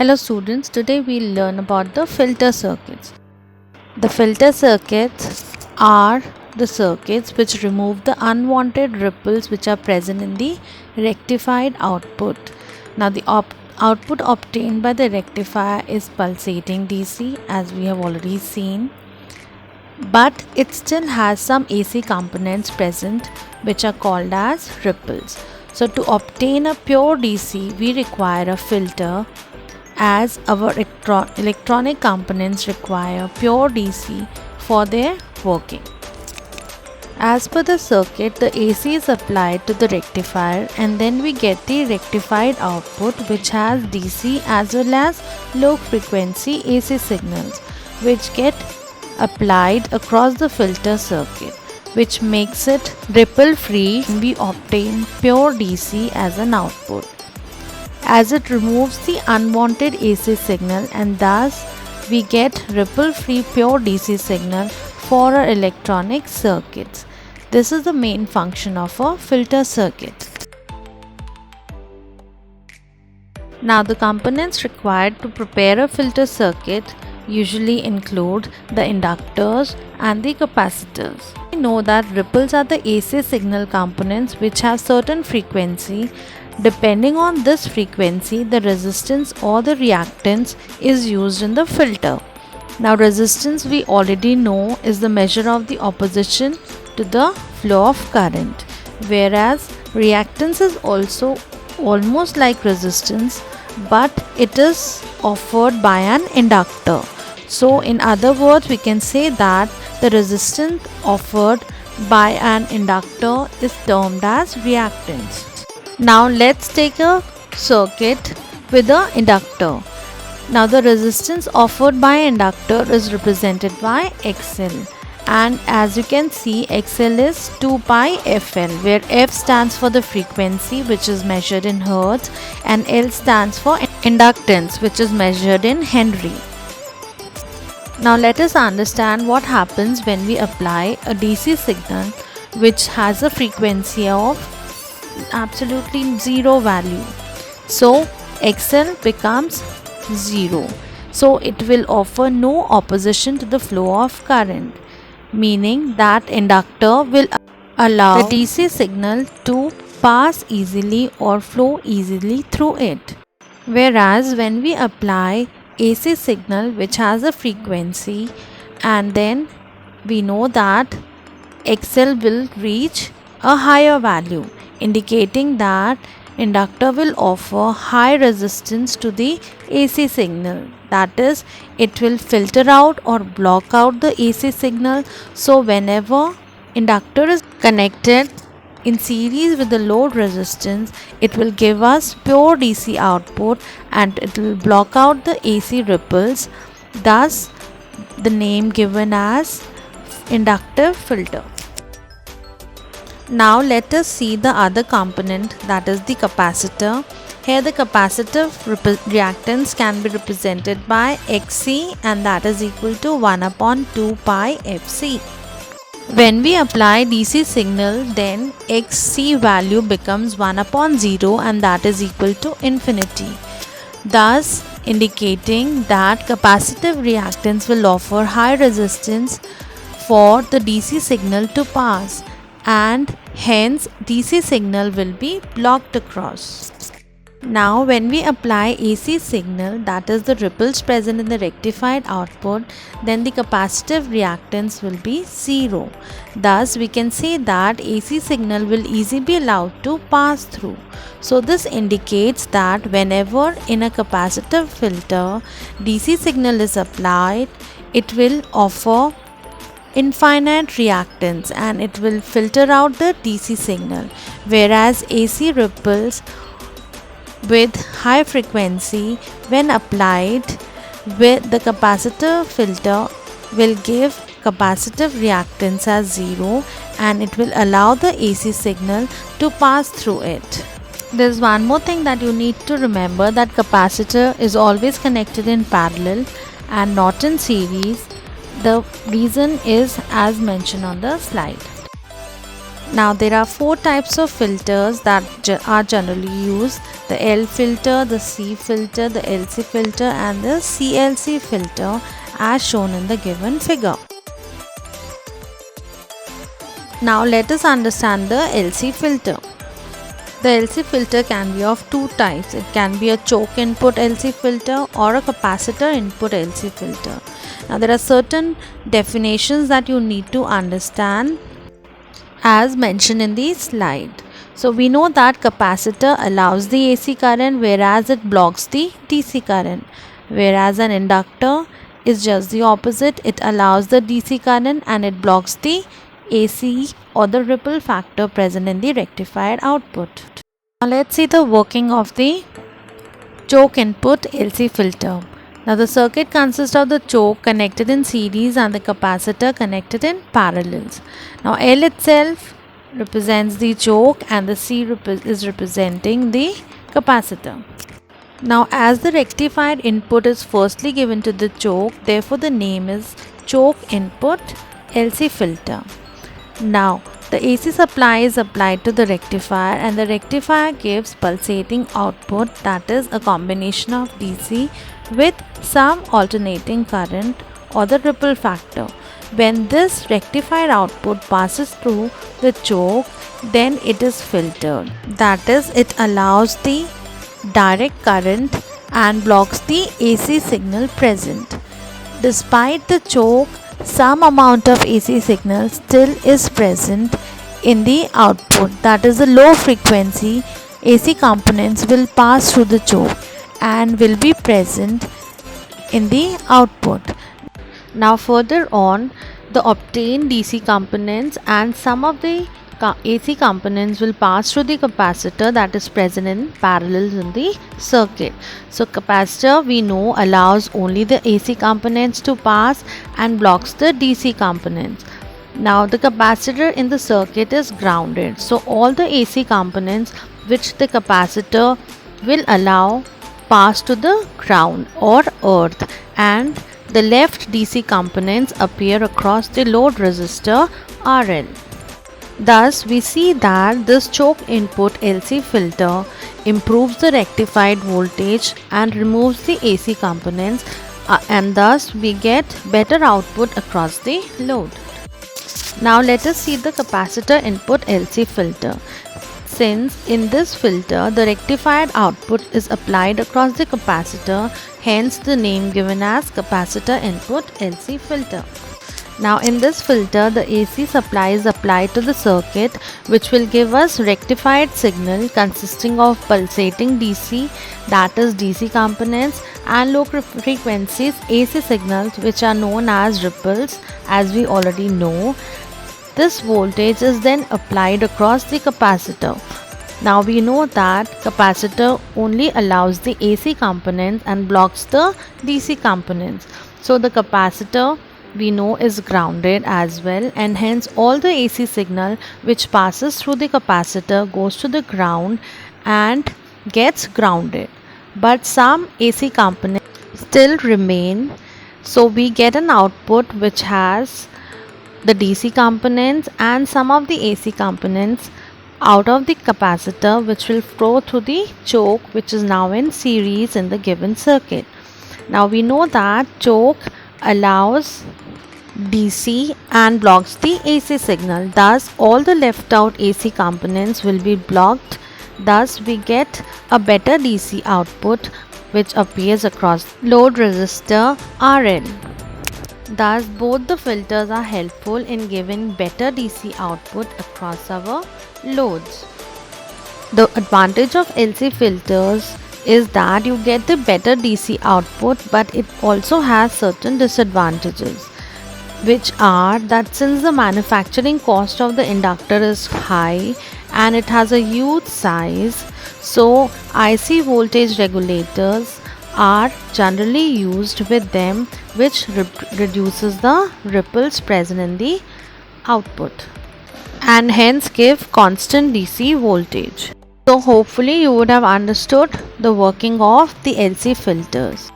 Hello students, today we'll learn about the filter circuits. The filter circuits are the circuits which remove the unwanted ripples which are present in the rectified output. Now the output obtained by the rectifier is pulsating DC as we have already seen, but it still has some AC components present which are called as ripples. So to obtain a pure DC we require a filter, as our electronic components require pure DC for their working. As per the circuit, the AC is applied to the rectifier and then we get the rectified output which has DC as well as low frequency AC signals which get applied across the filter circuit, which makes it ripple free and we obtain pure DC as an output, as it removes the unwanted AC signal and thus we get ripple free pure DC signal for our electronic circuits. This is the main function of a filter circuit. Now the components required to prepare a filter circuit usually include the inductors and the capacitors. We know that ripples are the AC signal components which have certain frequency. Depending on this frequency, the resistance or the reactance is used in the filter. Now resistance we already know is the measure of the opposition to the flow of current, whereas reactance is also almost like resistance, but it is offered by an inductor. So in other words, we can say that the resistance offered by an inductor is termed as reactance. Now let's take a circuit with an inductor. Now the resistance offered by inductor is represented by XL, and as you can see, XL is 2 pi FL, where F stands for the frequency which is measured in Hertz and L stands for inductance which is measured in Henry. Now let us understand what happens when we apply a DC signal which has a frequency of absolutely zero value. So XL becomes 0. So it will offer no opposition to the flow of current, meaning that inductor will allow the DC signal to pass easily or flow easily through it. Whereas when we apply AC signal which has a frequency, and then we know that XL will reach a higher value, indicating that inductor will offer high resistance to the AC signal. That is, it will filter out or block out the AC signal. So whenever inductor is connected in series with the load resistance, it will give us pure DC output and it will block out the AC ripples. Thus the name given as inductive filter. Now let us see the other component, that is the capacitor. Here the capacitive reactance can be represented by Xc, and that is equal to 1 upon 2 pi Fc. When we apply DC signal, then Xc value becomes 1 upon 0 and that is equal to infinity, thus indicating that capacitive reactance will offer high resistance for the DC signal to pass, and hence DC signal will be blocked across. Now when we apply AC signal, that is the ripples present in the rectified output, then the capacitive reactance will be 0. Thus we can say that AC signal will easily be allowed to pass through. So this indicates that whenever in a capacitive filter DC signal is applied, it will offer infinite reactance and it will filter out the DC signal, whereas AC ripples with high frequency when applied with the capacitor filter will give capacitive reactance as 0 and it will allow the AC signal to pass through it. There is one more thing that you need to remember, that capacitor is always connected in parallel and not in series. The reason is as mentioned on the slide. Now there are 4 types of filters that are generally used: the L filter, the C filter, the LC filter and the CLC filter as shown in the given figure. Now let us understand the LC filter. The LC filter can be of 2 types. It can be a choke input LC filter or a capacitor input LC filter. Now there are certain definitions that you need to understand as mentioned in the slide. So we know that capacitor allows the AC current whereas it blocks the DC current, whereas an inductor is just the opposite. It allows the DC current and it blocks the AC or the ripple factor present in the rectified output. Now let's see the working of the choke input LC filter. Now the circuit consists of the choke connected in series and the capacitor connected in parallels. Now L itself represents the choke and the C is representing the capacitor. Now as the rectified input is firstly given to the choke, therefore the name is choke input LC filter. Now the AC supply is applied to the rectifier and the rectifier gives pulsating output, that is a combination of DC with some alternating current or the ripple factor. When this rectified output passes through the choke, then it is filtered. That is, it allows the direct current and blocks the AC signal present. Despite the choke, some amount of AC signal still is present in the output, that is, the low frequency AC components will pass through the choke and will be present in the output. Now further on, the obtained DC components and some of the AC components will pass through the capacitor that is present in parallels in the circuit. So capacitor we know allows only the AC components to pass and blocks the DC components. Now the capacitor in the circuit is grounded, so all the AC components which the capacitor will allow pass to the ground or earth, and the left DC components appear across the load resistor RL. Thus, we see that this choke input LC filter improves the rectified voltage and removes the AC components, and thus we get better output across the load. Now let us see the capacitor input LC filter. Since in this filter the rectified output is applied across the capacitor, hence the name given as capacitor input LC filter. Now in this filter the AC supply is applied to the circuit, which will give us rectified signal consisting of pulsating DC, that is DC components, and low frequencies AC signals, which are known as ripples, as we already know. This voltage is then applied across the capacitor. Now we know that capacitor only allows the AC components and blocks the DC components. So the capacitor we know is grounded as well, and hence all the AC signal which passes through the capacitor goes to the ground and gets grounded. But some AC components still remain, so we get an output which has the DC components and some of the AC components out of the capacitor, which will flow through the choke, which is now in series in the given circuit. Now we know that choke allows DC and blocks the AC signal. Thus all the left out AC components will be blocked. Thus we get a better DC output which appears across load resistor RL. Thus both the filters are helpful in giving better DC output across our loads. The advantage of LC filters is that you get the better DC output, but it also has certain disadvantages, which are that since the manufacturing cost of the inductor is high and it has a huge size, so IC voltage regulators are generally used with them, which reduces the ripples present in the output and hence give constant DC voltage. So hopefully you would have understood the working of the LC filters.